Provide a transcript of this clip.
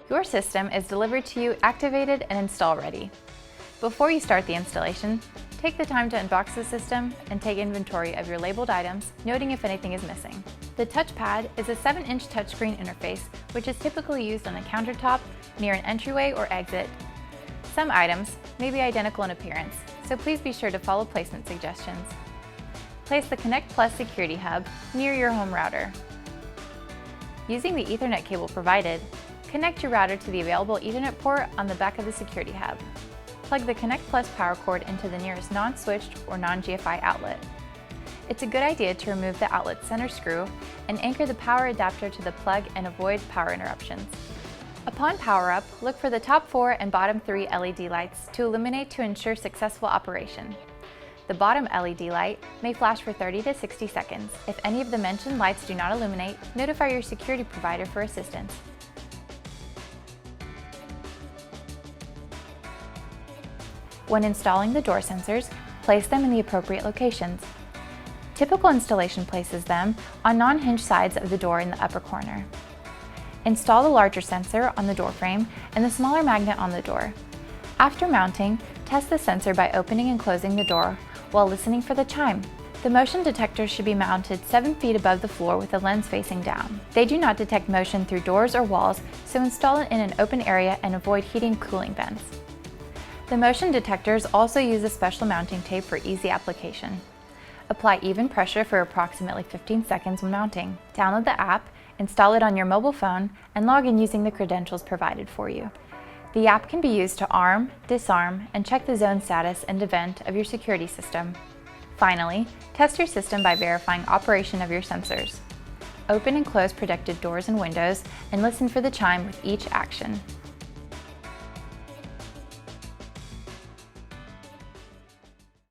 Your system is delivered to you activated and install ready. Before you start the installation, take the time to unbox the system and take inventory of your labeled items, noting if anything is missing. The Touchpad is a 7-inch touchscreen interface, which is typically used on the countertop, near an entryway or exit. Some items may be identical in appearance, so please be sure to follow placement suggestions. Place the Connect Plus security hub near your home router. Using the Ethernet cable provided, connect your router to the available Ethernet port on the back of the security hub. Plug the Connect Plus power cord into the nearest non-switched or non-GFI outlet. It's a good idea to remove the outlet's center screw and anchor the power adapter to the plug and avoid power interruptions. Upon power-up, look for the top 4 and bottom 3 LED lights to illuminate to ensure successful operation. The bottom LED light may flash for 30 to 60 seconds. If any of the mentioned lights do not illuminate, notify your security provider for assistance. When installing the door sensors, place them in the appropriate locations. Typical installation places them on non-hinged sides of the door in the upper corner. Install the larger sensor on the door frame and the smaller magnet on the door. After mounting, test the sensor by opening and closing the door while listening for the chime. The motion detectors should be mounted 7 feet above the floor with the lens facing down. They do not detect motion through doors or walls, so install it in an open area and avoid heating cooling vents. The motion detectors also use a special mounting tape for easy application. Apply even pressure for approximately 15 seconds when mounting. Download the app, install it on your mobile phone, and log in using the credentials provided for you. The app can be used to arm, disarm, and check the zone status and event of your security system. Finally, test your system by verifying operation of your sensors. Open and close protected doors and windows and listen for the chime with each action.